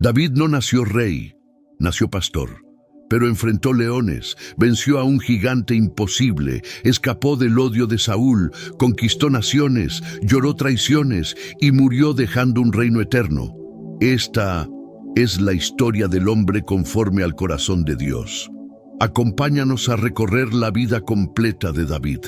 David no nació rey, nació pastor. Pero enfrentó leones, venció a un gigante imposible, escapó del odio de Saúl, conquistó naciones, lloró traiciones y murió dejando un reino eterno. Esta es la historia del hombre conforme al corazón de Dios. Acompáñanos a recorrer la vida completa de David.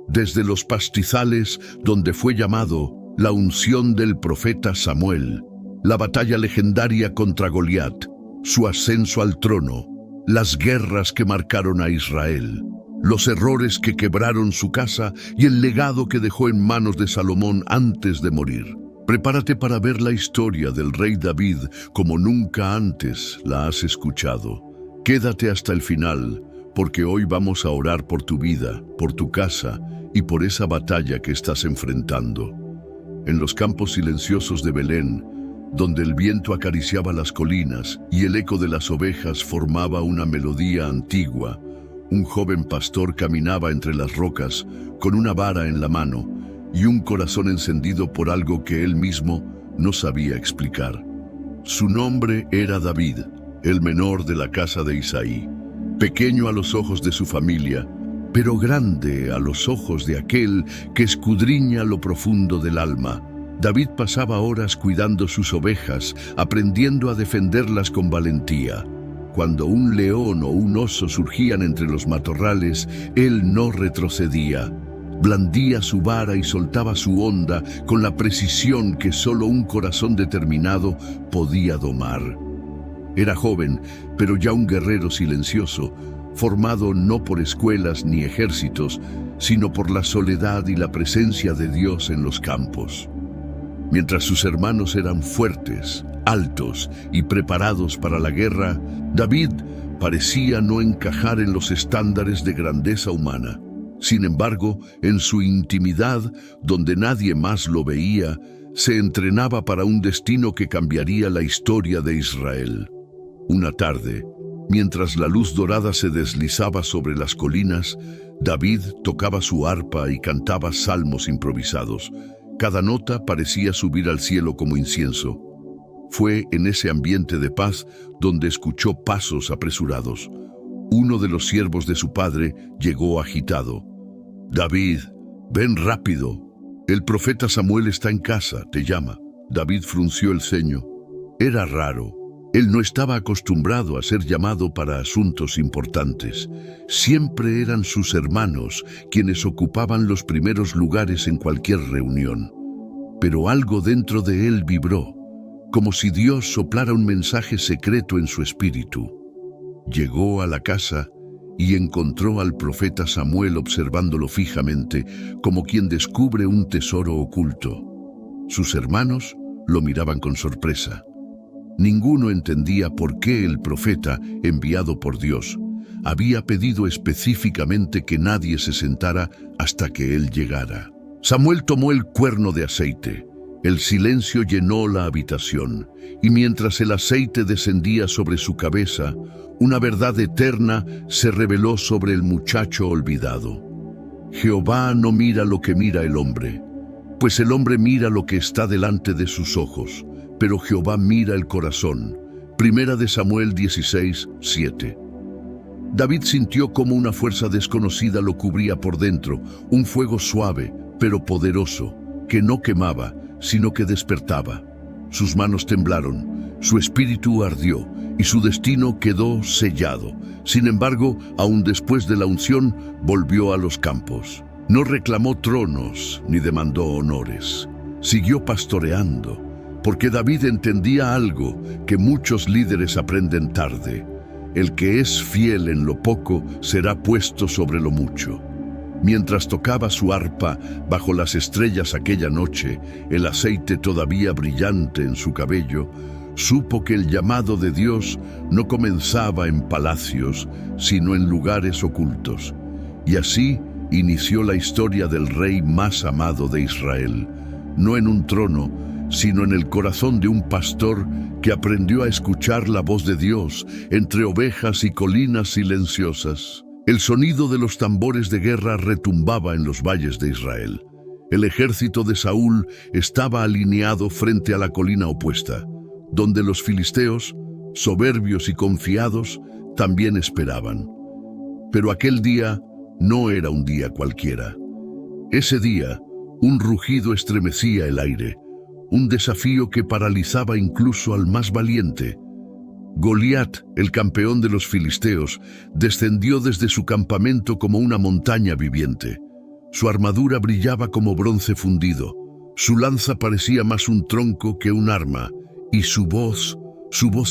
Desde los pastizales donde fue llamado, la unción del profeta Samuel, la batalla legendaria contra Goliat, su ascenso al trono, las guerras que marcaron a Israel, los errores que quebraron su casa y el legado que dejó en manos de Salomón antes de morir. Prepárate para ver la historia del rey David como nunca antes la has escuchado. Quédate hasta el final, porque hoy vamos a orar por tu vida, por tu casa y por esa batalla que estás enfrentando. En los campos silenciosos de Belén, donde el viento acariciaba las colinas y el eco de las ovejas formaba una melodía antigua, un joven pastor caminaba entre las rocas con una vara en la mano y un corazón encendido por algo que él mismo no sabía explicar. Su nombre era David, el menor de la casa de Isaí, pequeño a los ojos de su familia, pero grande a los ojos de aquel que escudriña lo profundo del alma. David pasaba horas cuidando sus ovejas, aprendiendo a defenderlas con valentía. Cuando un león o un oso surgían entre los matorrales, él no retrocedía. Blandía su vara y soltaba su honda con la precisión que solo un corazón determinado podía domar. Era joven, pero ya un guerrero silencioso, formado no por escuelas ni ejércitos, sino por la soledad y la presencia de Dios en los campos. Mientras sus hermanos eran fuertes, altos y preparados para la guerra, David parecía no encajar en los estándares de grandeza humana. Sin embargo, en su intimidad, donde nadie más lo veía, se entrenaba para un destino que cambiaría la historia de Israel. Una tarde, mientras la luz dorada se deslizaba sobre las colinas, David tocaba su arpa y cantaba salmos improvisados. Cada nota parecía subir al cielo como incienso. Fue en ese ambiente de paz donde escuchó pasos apresurados. Uno de los siervos de su padre llegó agitado. «David, ven rápido. El profeta Samuel está en casa, te llama». David frunció el ceño. Era raro. Él no estaba acostumbrado a ser llamado para asuntos importantes. Siempre eran sus hermanos quienes ocupaban los primeros lugares en cualquier reunión. Pero algo dentro de él vibró, como si Dios soplara un mensaje secreto en su espíritu. Llegó a la casa y encontró al profeta Samuel observándolo fijamente, como quien descubre un tesoro oculto. Sus hermanos lo miraban con sorpresa. Ninguno entendía por qué el profeta, enviado por Dios, había pedido específicamente que nadie se sentara hasta que él llegara. Samuel tomó el cuerno de aceite. El silencio llenó la habitación, y mientras el aceite descendía sobre su cabeza, una verdad eterna se reveló sobre el muchacho olvidado. Jehová no mira lo que mira el hombre, pues el hombre mira lo que está delante de sus ojos, pero Jehová mira el corazón. Primera de Samuel 16:7. David sintió como una fuerza desconocida lo cubría por dentro, un fuego suave, pero poderoso, que no quemaba, sino que despertaba. Sus manos temblaron, su espíritu ardió, y su destino quedó sellado. Sin embargo, aún después de la unción, volvió a los campos. No reclamó tronos, ni demandó honores. Siguió pastoreando, porque David entendía algo que muchos líderes aprenden tarde. El que es fiel en lo poco será puesto sobre lo mucho. Mientras tocaba su arpa bajo las estrellas aquella noche, el aceite todavía brillante en su cabello, supo que el llamado de Dios no comenzaba en palacios, sino en lugares ocultos. Y así inició la historia del rey más amado de Israel, no en un trono, sino en el corazón de un pastor que aprendió a escuchar la voz de Dios entre ovejas y colinas silenciosas. El sonido de los tambores de guerra retumbaba en los valles de Israel. El ejército de Saúl estaba alineado frente a la colina opuesta. donde los filisteos, soberbios y confiados, también esperaban. Pero aquel día no era un día cualquiera. Ese día, un rugido estremecía el aire, un desafío que paralizaba incluso al más valiente. Goliat, el campeón de los filisteos, descendió desde su campamento como una montaña viviente. Su armadura brillaba como bronce fundido, su lanza parecía más un tronco que un arma, y su voz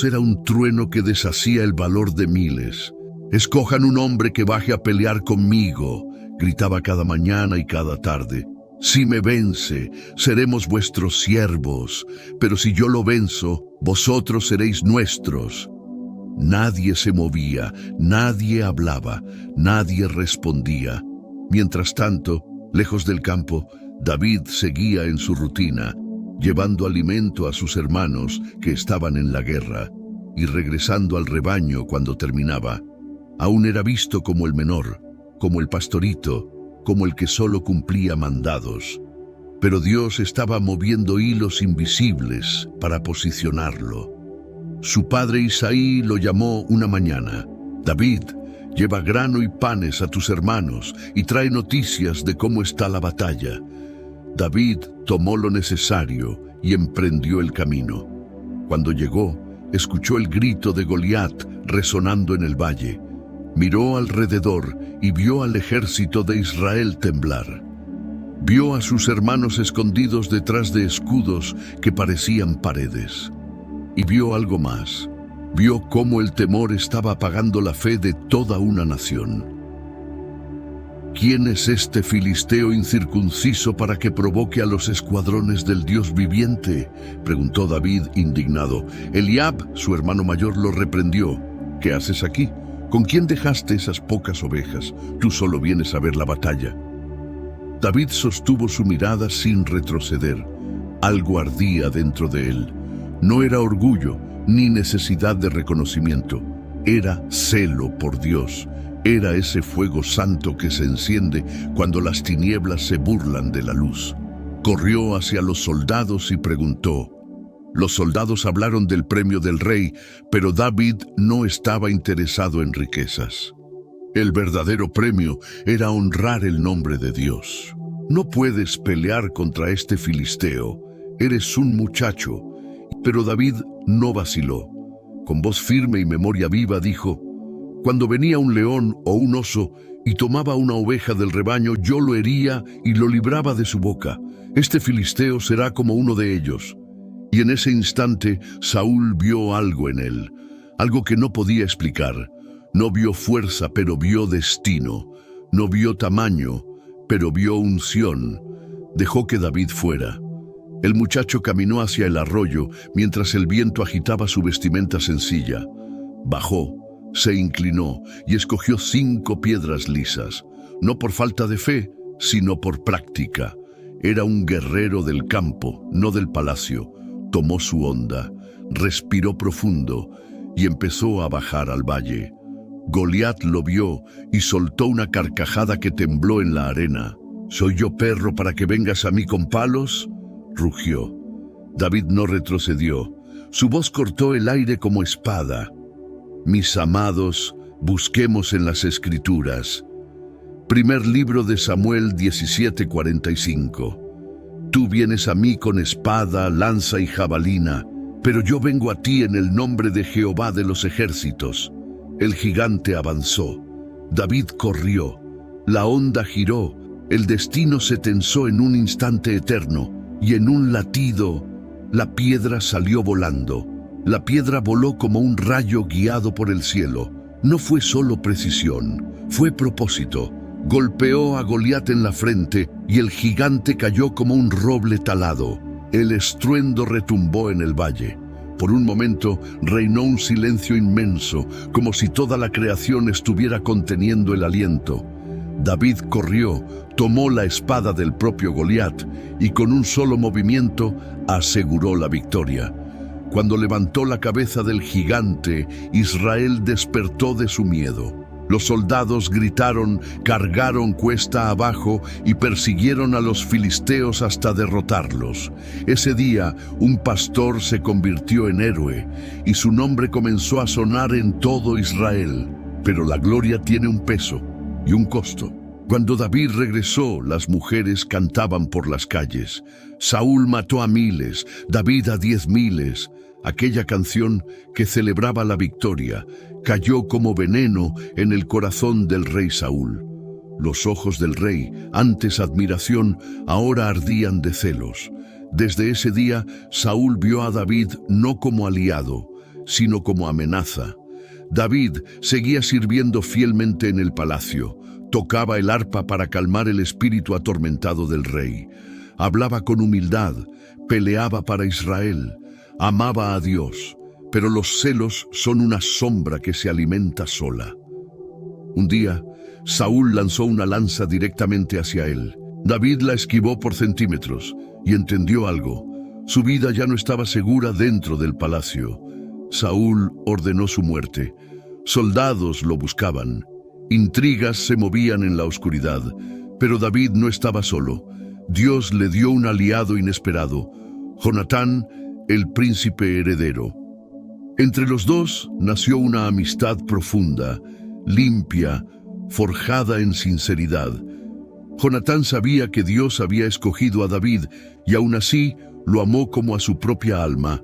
era un trueno que deshacía el valor de miles. «Escojan un hombre que baje a pelear conmigo», gritaba cada mañana y cada tarde. «Si me vence, seremos vuestros siervos, pero si yo lo venzo, vosotros seréis nuestros». Nadie se movía, nadie hablaba, nadie respondía. Mientras tanto, lejos del campo, David seguía en su rutina, llevando alimento a sus hermanos que estaban en la guerra, y regresando al rebaño cuando terminaba. Aún era visto como el menor, como el pastorito, como el que solo cumplía mandados. Pero Dios estaba moviendo hilos invisibles para posicionarlo. Su padre Isaí lo llamó una mañana. «David, lleva grano y panes a tus hermanos y trae noticias de cómo está la batalla». David tomó lo necesario y emprendió el camino. Cuando llegó, escuchó el grito de Goliat resonando en el valle. Miró alrededor y vio al ejército de Israel temblar. Vio a sus hermanos escondidos detrás de escudos que parecían paredes. Y vio algo más. Vio cómo el temor estaba apagando la fe de toda una nación. «¿Quién es este filisteo incircunciso para que provoque a los escuadrones del Dios viviente?», preguntó David indignado. Eliab, su hermano mayor, lo reprendió. «¿Qué haces aquí? ¿Con quién dejaste esas pocas ovejas? Tú solo vienes a ver la batalla». David sostuvo su mirada sin retroceder. Algo ardía dentro de él. No era orgullo ni necesidad de reconocimiento. Era celo por Dios. Era ese fuego santo que se enciende cuando las tinieblas se burlan de la luz. Corrió hacia los soldados y preguntó. Los soldados hablaron del premio del rey, pero David no estaba interesado en riquezas. El verdadero premio era honrar el nombre de Dios. «No puedes pelear contra este filisteo. Eres un muchacho». Pero David no vaciló. Con voz firme y memoria viva dijo: «Cuando venía un león o un oso y tomaba una oveja del rebaño, yo lo hería y lo libraba de su boca. Este filisteo será como uno de ellos». Y en ese instante Saúl vio algo en él, algo que no podía explicar. No vio fuerza, pero vio destino. No vio tamaño, pero vio unción. Dejó que David fuera. El muchacho caminó hacia el arroyo mientras el viento agitaba su vestimenta sencilla. Bajó, se inclinó y escogió 5 piedras lisas, no por falta de fe, sino por práctica. Era un guerrero del campo, no del palacio. Tomó su honda, respiró profundo y empezó a bajar al valle. Goliat lo vio y soltó una carcajada que tembló en la arena. «¿Soy yo perro para que vengas a mí con palos?», rugió. David no retrocedió. Su voz cortó el aire como espada. «Mis amados, busquemos en las Escrituras». Primer libro de Samuel 17:45. «Tú vienes a mí con espada, lanza y jabalina, pero yo vengo a ti en el nombre de Jehová de los ejércitos». El gigante avanzó. David corrió. La onda giró. El destino se tensó en un instante eterno, y en un latido, la piedra salió volando. La piedra voló como un rayo guiado por el cielo. No fue solo precisión, fue propósito. Golpeó a Goliat en la frente y el gigante cayó como un roble talado. El estruendo retumbó en el valle. Por un momento reinó un silencio inmenso, como si toda la creación estuviera conteniendo el aliento. David corrió, tomó la espada del propio Goliat y con un solo movimiento aseguró la victoria. Cuando levantó la cabeza del gigante, Israel despertó de su miedo. Los soldados gritaron, cargaron cuesta abajo y persiguieron a los filisteos hasta derrotarlos. Ese día, un pastor se convirtió en héroe y su nombre comenzó a sonar en todo Israel. Pero la gloria tiene un peso y un costo. Cuando David regresó, las mujeres cantaban por las calles. Saúl mató a miles, David a 10,000. Aquella canción que celebraba la victoria cayó como veneno en el corazón del rey Saúl. Los ojos del rey, antes admiración, ahora ardían de celos. Desde ese día, Saúl vio a David no como aliado, sino como amenaza. David seguía sirviendo fielmente en el palacio, tocaba el arpa para calmar el espíritu atormentado del rey, hablaba con humildad, peleaba para Israel, amaba a Dios, pero los celos son una sombra que se alimenta sola. Un día, Saúl lanzó una lanza directamente hacia él. David la esquivó por centímetros y entendió algo. Su vida ya no estaba segura dentro del palacio. Saúl ordenó su muerte. Soldados lo buscaban. Intrigas se movían en la oscuridad. Pero David no estaba solo. Dios le dio un aliado inesperado, Jonatán, el príncipe heredero. Entre los dos nació una amistad profunda, limpia, forjada en sinceridad. Jonatán sabía que Dios había escogido a David y aún así lo amó como a su propia alma.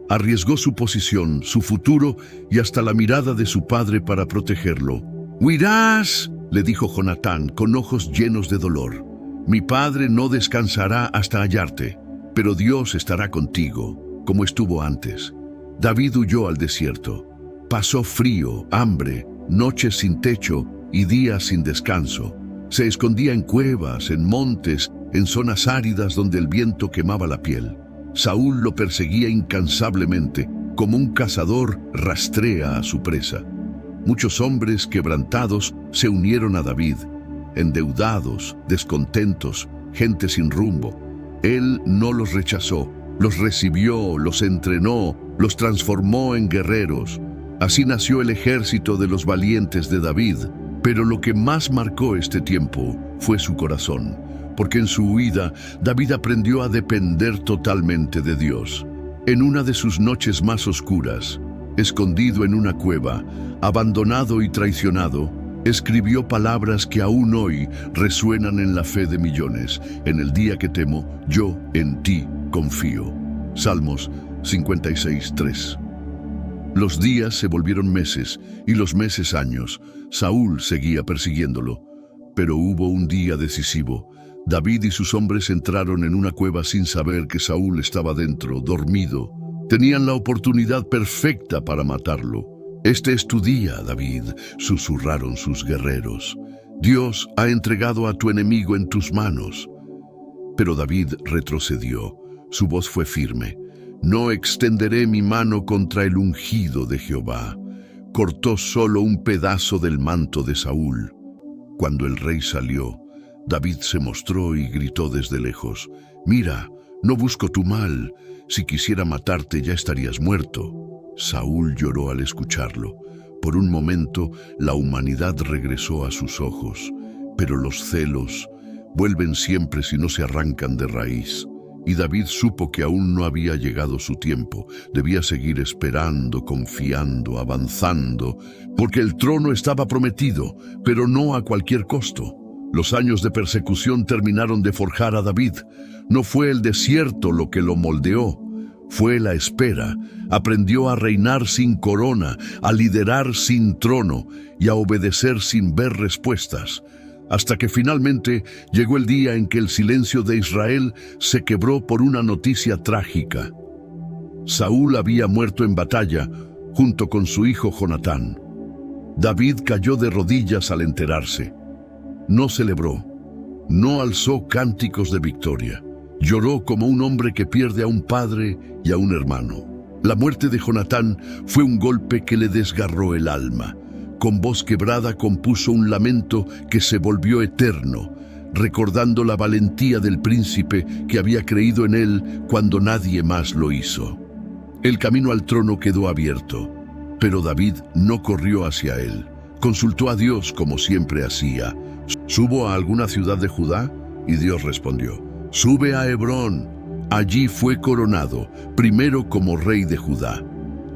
Arriesgó su posición, su futuro y hasta la mirada de su padre para protegerlo. «Huirás», le dijo Jonatán con ojos llenos de dolor. «Mi padre no descansará hasta hallarte, pero Dios estará contigo, como estuvo antes». David huyó al desierto. Pasó frío, hambre, noches sin techo y días sin descanso. Se escondía en cuevas, en montes, en zonas áridas donde el viento quemaba la piel. Saúl lo perseguía incansablemente, como un cazador rastrea a su presa. Muchos hombres quebrantados se unieron a David, endeudados, descontentos, gente sin rumbo. Él no los rechazó, los recibió, los entrenó, los transformó en guerreros. Así nació el ejército de los valientes de David. Pero lo que más marcó este tiempo fue su corazón, porque en su huida David aprendió a depender totalmente de Dios. En una de sus noches más oscuras, escondido en una cueva, abandonado y traicionado, escribió palabras que aún hoy resuenan en la fe de millones. En el día que temo, yo en ti confío. Salmos 56:3. Los días se volvieron meses y los meses años. Saúl seguía persiguiéndolo, pero hubo un día decisivo. David y sus hombres entraron en una cueva sin saber que Saúl estaba dentro, dormido. Tenían la oportunidad perfecta para matarlo. «Este es tu día, David», susurraron sus guerreros. «Dios ha entregado a tu enemigo en tus manos». Pero David retrocedió. Su voz fue firme. «No extenderé mi mano contra el ungido de Jehová». Cortó solo un pedazo del manto de Saúl. Cuando el rey salió, David se mostró y gritó desde lejos: «Mira, no busco tu mal. Si quisiera matarte ya estarías muerto». Saúl lloró al escucharlo. Por un momento, la humanidad regresó a sus ojos, pero los celos vuelven siempre si no se arrancan de raíz. Y David supo que aún no había llegado su tiempo. Debía seguir esperando, confiando, avanzando, porque el trono estaba prometido, pero no a cualquier costo. Los años de persecución terminaron de forjar a David. No fue el desierto lo que lo moldeó, fue la espera. Aprendió a reinar sin corona, a liderar sin trono y a obedecer sin ver respuestas. Hasta que finalmente llegó el día en que el silencio de Israel se quebró por una noticia trágica. Saúl había muerto en batalla junto con su hijo Jonatán. David cayó de rodillas al enterarse. No celebró, no alzó cánticos de victoria. Lloró como un hombre que pierde a un padre y a un hermano. La muerte de Jonatán fue un golpe que le desgarró el alma. Con voz quebrada compuso un lamento que se volvió eterno, recordando la valentía del príncipe que había creído en él cuando nadie más lo hizo. El camino al trono quedó abierto, pero David no corrió hacia él. Consultó a Dios como siempre hacía. ¿Subo a alguna ciudad de Judá? Y Dios respondió, sube a Hebrón. Allí fue coronado, primero como rey de Judá,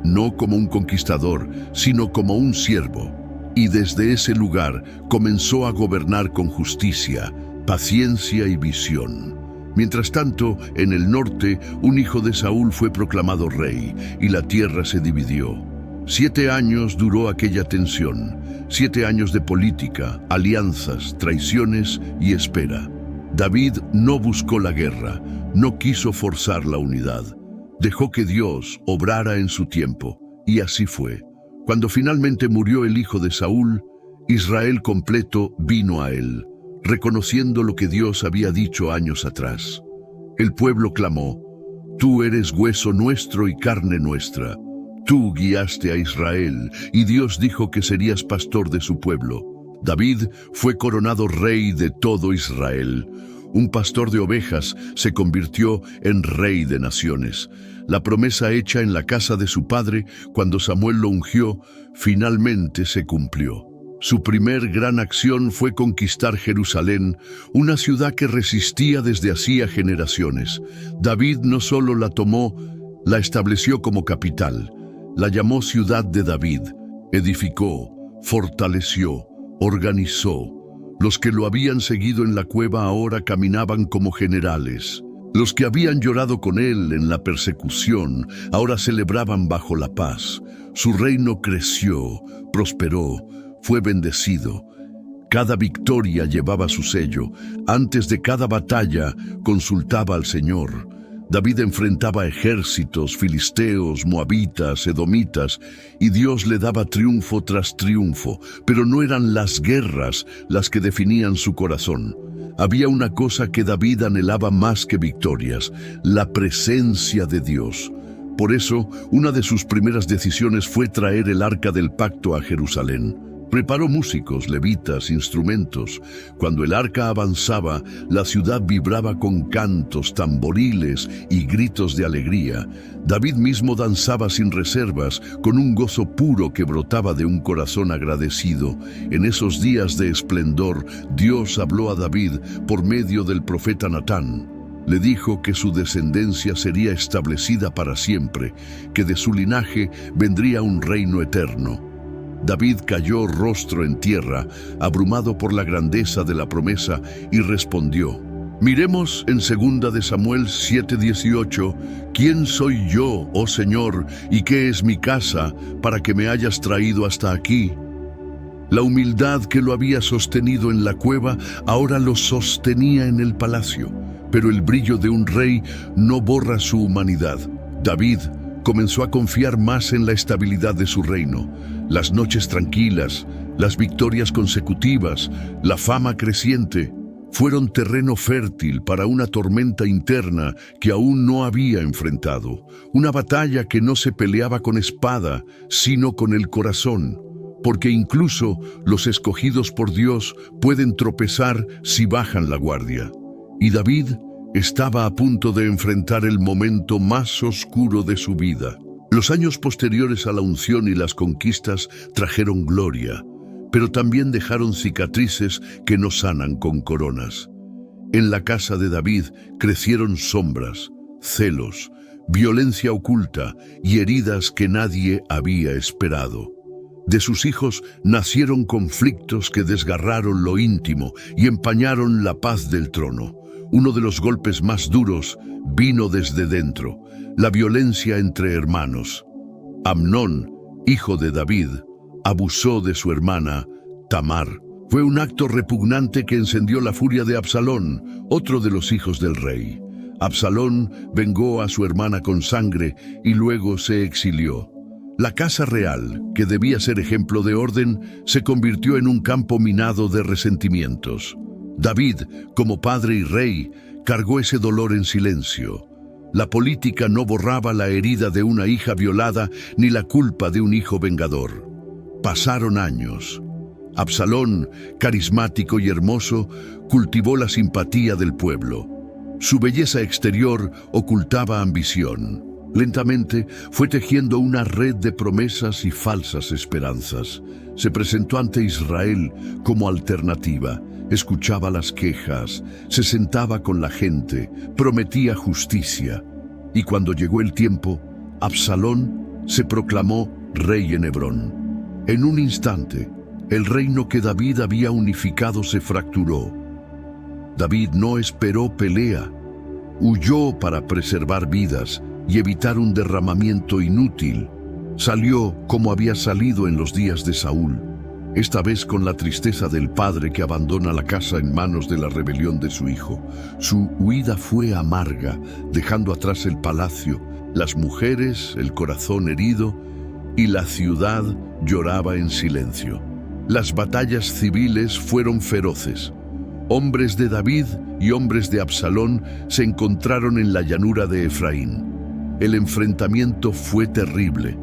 no como un conquistador, sino como un siervo. Y desde ese lugar comenzó a gobernar con justicia, paciencia y visión. Mientras tanto, en el norte, un hijo de Saúl fue proclamado rey, y la tierra se dividió. 7 años duró aquella tensión, 7 años de política, alianzas, traiciones y espera. David no buscó la guerra, no quiso forzar la unidad. Dejó que Dios obrara en su tiempo, y así fue. Cuando finalmente murió el hijo de Saúl, Israel completo vino a él, reconociendo lo que Dios había dicho años atrás. El pueblo clamó, tú eres hueso nuestro y carne nuestra. Tú guiaste a Israel, y Dios dijo que serías pastor de su pueblo. David fue coronado rey de todo Israel. Un pastor de ovejas se convirtió en rey de naciones. La promesa hecha en la casa de su padre, cuando Samuel lo ungió, finalmente se cumplió. Su primer gran acción fue conquistar Jerusalén, una ciudad que resistía desde hacía generaciones. David no solo la tomó, la estableció como capital. La llamó Ciudad de David, edificó, fortaleció, organizó. Los que lo habían seguido en la cueva ahora caminaban como generales. Los que habían llorado con él en la persecución ahora celebraban bajo la paz. Su reino creció, prosperó, fue bendecido. Cada victoria llevaba su sello. Antes de cada batalla consultaba al Señor. David enfrentaba ejércitos, filisteos, moabitas, edomitas, y Dios le daba triunfo tras triunfo, pero no eran las guerras las que definían su corazón. Había una cosa que David anhelaba más que victorias, la presencia de Dios. Por eso, una de sus primeras decisiones fue traer el arca del pacto a Jerusalén. Preparó músicos, levitas, instrumentos. Cuando el arca avanzaba, la ciudad vibraba con cantos, tamboriles y gritos de alegría. David mismo danzaba sin reservas, con un gozo puro que brotaba de un corazón agradecido. En esos días de esplendor, Dios habló a David por medio del profeta Natán. Le dijo que su descendencia sería establecida para siempre, que de su linaje vendría un reino eterno. David cayó rostro en tierra, abrumado por la grandeza de la promesa, y respondió. Miremos en 2 de Samuel 7:18, ¿quién soy yo, oh Señor, y qué es mi casa, para que me hayas traído hasta aquí? La humildad que lo había sostenido en la cueva, ahora lo sostenía en el palacio, pero el brillo de un rey no borra su humanidad. David comenzó a confiar más en la estabilidad de su reino. Las noches tranquilas, las victorias consecutivas, la fama creciente, fueron terreno fértil para una tormenta interna que aún no había enfrentado. Una batalla que no se peleaba con espada, sino con el corazón. Porque incluso los escogidos por Dios pueden tropezar si bajan la guardia. Y David estaba a punto de enfrentar el momento más oscuro de su vida. Los años posteriores a la unción y las conquistas trajeron gloria, pero también dejaron cicatrices que no sanan con coronas. En la casa de David crecieron sombras, celos, violencia oculta y heridas que nadie había esperado. De sus hijos nacieron conflictos que desgarraron lo íntimo y empañaron la paz del trono. Uno de los golpes más duros vino desde dentro, la violencia entre hermanos. Amnón, hijo de David, abusó de su hermana, Tamar. Fue un acto repugnante que encendió la furia de Absalón, otro de los hijos del rey. Absalón vengó a su hermana con sangre y luego se exilió. La casa real, que debía ser ejemplo de orden, se convirtió en un campo minado de resentimientos. David, como padre y rey, cargó ese dolor en silencio. La política no borraba la herida de una hija violada ni la culpa de un hijo vengador. Pasaron años. Absalón, carismático y hermoso, cultivó la simpatía del pueblo. Su belleza exterior ocultaba ambición. Lentamente fue tejiendo una red de promesas y falsas esperanzas. Se presentó ante Israel como alternativa, escuchaba las quejas, se sentaba con la gente, prometía justicia. Y cuando llegó el tiempo, Absalón se proclamó rey en Hebrón. En un instante, el reino que David había unificado se fracturó. David no esperó pelea, huyó para preservar vidas y evitar un derramamiento inútil. Salió como había salido en los días de Saúl, esta vez con la tristeza del padre que abandona la casa en manos de la rebelión de su hijo. Su huida fue amarga, dejando atrás el palacio, las mujeres, el corazón herido, y la ciudad lloraba en silencio. Las batallas civiles fueron feroces. Hombres de David y hombres de Absalón se encontraron en la llanura de Efraín. El enfrentamiento fue terrible,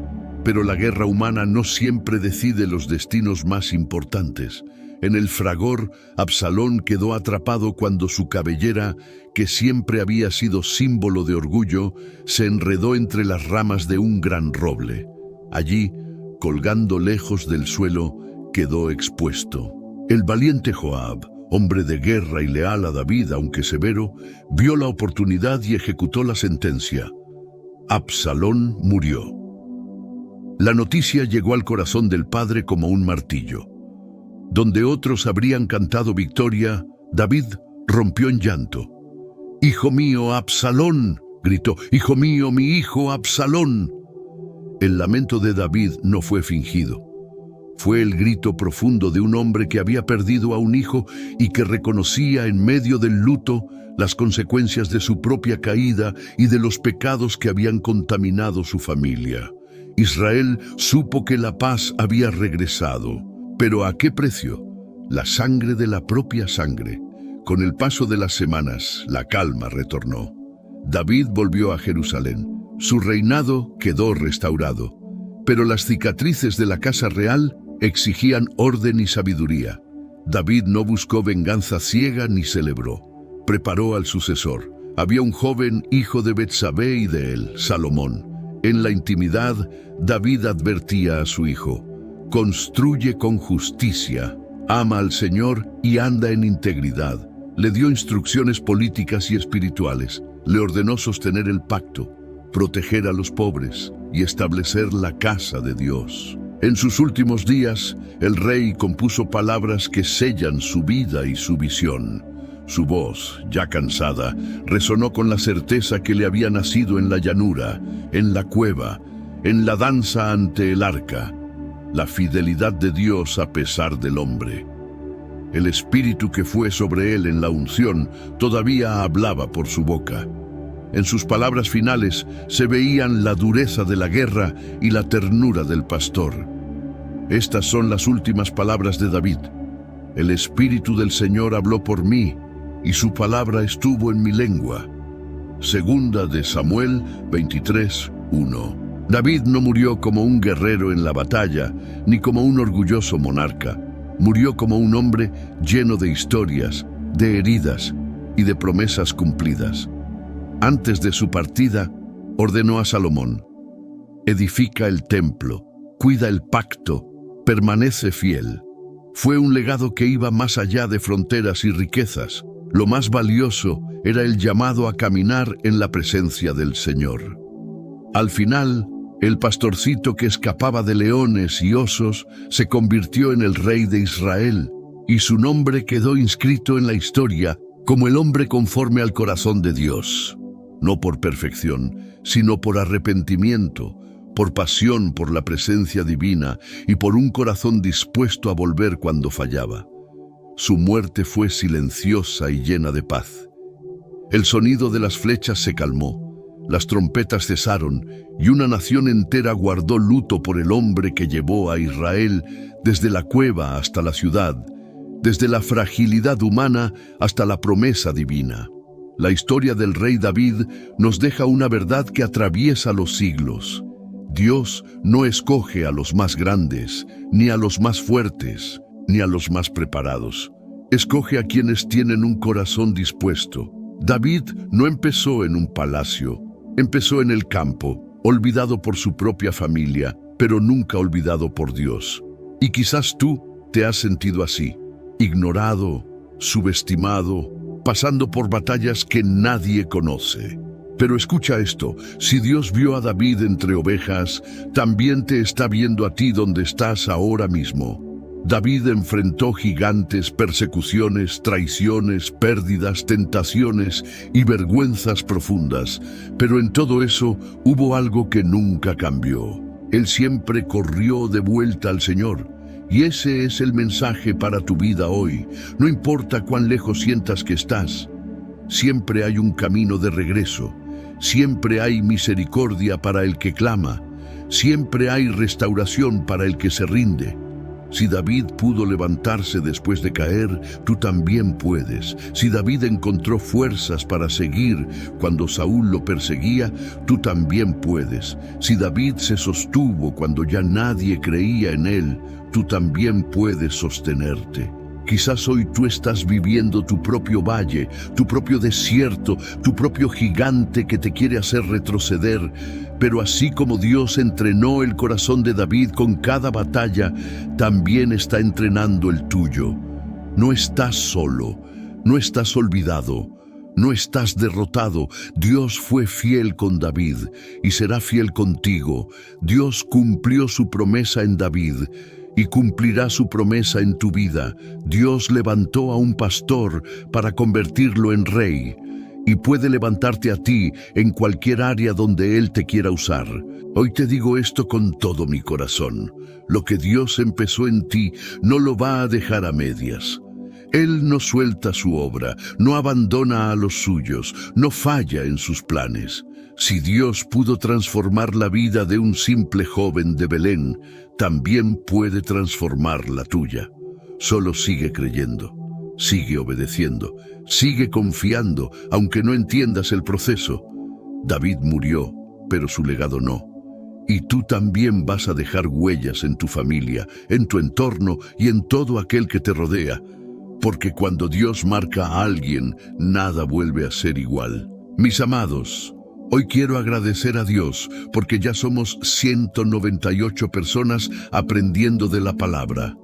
pero la guerra humana no siempre decide los destinos más importantes. En el fragor, Absalón quedó atrapado cuando su cabellera, que siempre había sido símbolo de orgullo, se enredó entre las ramas de un gran roble. Allí, colgando lejos del suelo, quedó expuesto. El valiente Joab, hombre de guerra y leal a David, aunque severo, vio la oportunidad y ejecutó la sentencia. Absalón murió. La noticia llegó al corazón del padre como un martillo. Donde otros habrían cantado victoria, David rompió en llanto. «¡Hijo mío, Absalón!», gritó. «¡Hijo mío, mi hijo, Absalón!». El lamento de David no fue fingido. Fue el grito profundo de un hombre que había perdido a un hijo y que reconocía en medio del luto las consecuencias de su propia caída y de los pecados que habían contaminado su familia. Israel supo que la paz había regresado, pero ¿a qué precio? La sangre de la propia sangre. Con el paso de las semanas, la calma retornó. David volvió a Jerusalén. Su reinado quedó restaurado, pero las cicatrices de la casa real exigían orden y sabiduría. David no buscó venganza ciega ni celebró. Preparó al sucesor. Había un joven hijo de Betsabé y de él, Salomón. En la intimidad, David advertía a su hijo: «Construye con justicia, ama al Señor y anda en integridad». Le dio instrucciones políticas y espirituales. Le ordenó sostener el pacto, proteger a los pobres y establecer la casa de Dios. En sus últimos días, el rey compuso palabras que sellan su vida y su visión. Su voz, ya cansada, resonó con la certeza que le había nacido en la llanura, en la cueva, en la danza ante el arca, la fidelidad de Dios a pesar del hombre. El espíritu que fue sobre él en la unción todavía hablaba por su boca. En sus palabras finales se veían la dureza de la guerra y la ternura del pastor. Estas son las últimas palabras de David. «El Espíritu del Señor habló por mí, y su palabra estuvo en mi lengua». Segunda de Samuel 23:1. David no murió como un guerrero en la batalla, ni como un orgulloso monarca. Murió como un hombre lleno de historias, de heridas y de promesas cumplidas. Antes de su partida, ordenó a Salomón: «Edifica el templo, cuida el pacto, permanece fiel». Fue un legado que iba más allá de fronteras y riquezas. Lo más valioso era el llamado a caminar en la presencia del Señor. Al final, el pastorcito que escapaba de leones y osos se convirtió en el rey de Israel, y su nombre quedó inscrito en la historia como el hombre conforme al corazón de Dios. No por perfección, sino por arrepentimiento, por pasión por la presencia divina y por un corazón dispuesto a volver cuando fallaba. Su muerte fue silenciosa y llena de paz. El sonido de las flechas se calmó, las trompetas cesaron y una nación entera guardó luto por el hombre que llevó a Israel desde la cueva hasta la ciudad, desde la fragilidad humana hasta la promesa divina. La historia del rey David nos deja una verdad que atraviesa los siglos. Dios no escoge a los más grandes, ni a los más fuertes, ni a los más preparados. Escoge a quienes tienen un corazón dispuesto. David no empezó en un palacio, Empezó en el campo, olvidado por su propia familia, pero nunca olvidado por Dios. Y quizás tú te has sentido así, ignorado, subestimado, pasando por batallas que nadie conoce. Pero escucha esto, si Dios vio a David entre ovejas, también te está viendo a ti donde estás ahora mismo. David enfrentó gigantes, persecuciones, traiciones, pérdidas, tentaciones y vergüenzas profundas, pero en todo eso hubo algo que nunca cambió. Él siempre corrió de vuelta al Señor. Y ese es el mensaje para tu vida hoy. No importa cuán lejos sientas que estás, siempre hay un camino de regreso. Siempre hay misericordia para el que clama. Siempre hay restauración para el que se rinde. Si David pudo levantarse después de caer, tú también puedes. Si David encontró fuerzas para seguir cuando Saúl lo perseguía, tú también puedes. Si David se sostuvo cuando ya nadie creía en él, tú también puedes sostenerte. Quizás hoy tú estás viviendo tu propio valle, tu propio desierto, tu propio gigante que te quiere hacer retroceder. Pero así como Dios entrenó el corazón de David con cada batalla, también está entrenando el tuyo. No estás solo, no estás olvidado, no estás derrotado. Dios fue fiel con David y será fiel contigo. Dios cumplió su promesa en David y cumplirá su promesa en tu vida. Dios levantó a un pastor para convertirlo en rey y puede levantarte a ti en cualquier área donde Él te quiera usar. Hoy te digo esto con todo mi corazón. Lo que Dios empezó en ti no lo va a dejar a medias. Él no suelta su obra, no abandona a los suyos, no falla en sus planes. Si Dios pudo transformar la vida de un simple joven de Belén, también puede transformar la tuya. Solo sigue creyendo, sigue obedeciendo, sigue confiando, aunque no entiendas el proceso. David murió, pero su legado no. Y tú también vas a dejar huellas en tu familia, en tu entorno y en todo aquel que te rodea. Porque cuando Dios marca a alguien, nada vuelve a ser igual. Mis amados, hoy quiero agradecer a Dios porque ya somos 198 personas aprendiendo de la palabra.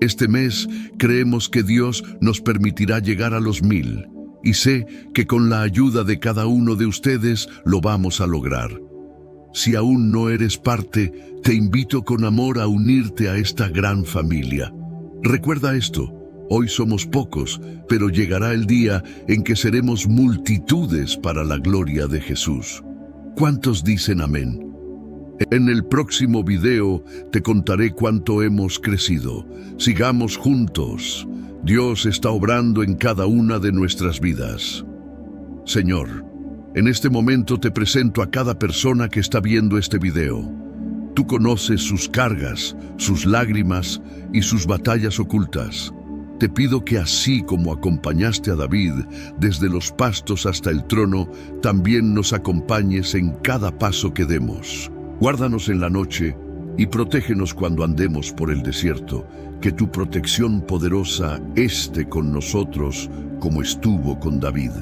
Este mes creemos que Dios nos permitirá llegar a los 1000 y sé que con la ayuda de cada uno de ustedes lo vamos a lograr. Si aún no eres parte, te invito con amor a unirte a esta gran familia. Recuerda esto. Hoy somos pocos, pero llegará el día en que seremos multitudes para la gloria de Jesús. ¿Cuántos dicen amén? En el próximo video te contaré cuánto hemos crecido. Sigamos juntos. Dios está obrando en cada una de nuestras vidas. Señor, en este momento te presento a cada persona que está viendo este video. Tú conoces sus cargas, sus lágrimas y sus batallas ocultas. Te pido que así como acompañaste a David desde los pastos hasta el trono, también nos acompañes en cada paso que demos. Guárdanos en la noche y protégenos cuando andemos por el desierto. Que tu protección poderosa esté con nosotros como estuvo con David.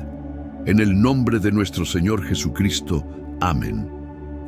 En el nombre de nuestro Señor Jesucristo. Amén.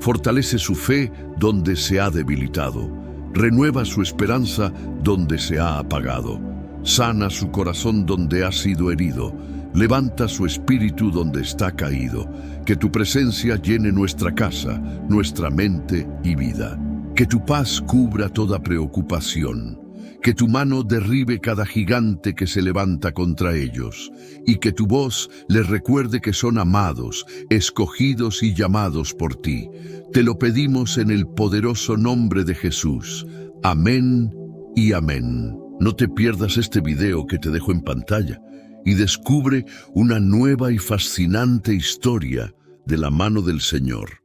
Fortalece su fe donde se ha debilitado. Renueva su esperanza donde se ha apagado. Sana su corazón donde ha sido herido. Levanta su espíritu donde está caído. Que tu presencia llene nuestra casa, nuestra mente y vida. Que tu paz cubra toda preocupación. Que tu mano derribe cada gigante que se levanta contra ellos. Y que tu voz les recuerde que son amados, escogidos y llamados por ti. Te lo pedimos en el poderoso nombre de Jesús. Amén y amén. No te pierdas este video que te dejo en pantalla y descubre una nueva y fascinante historia de la mano del Señor.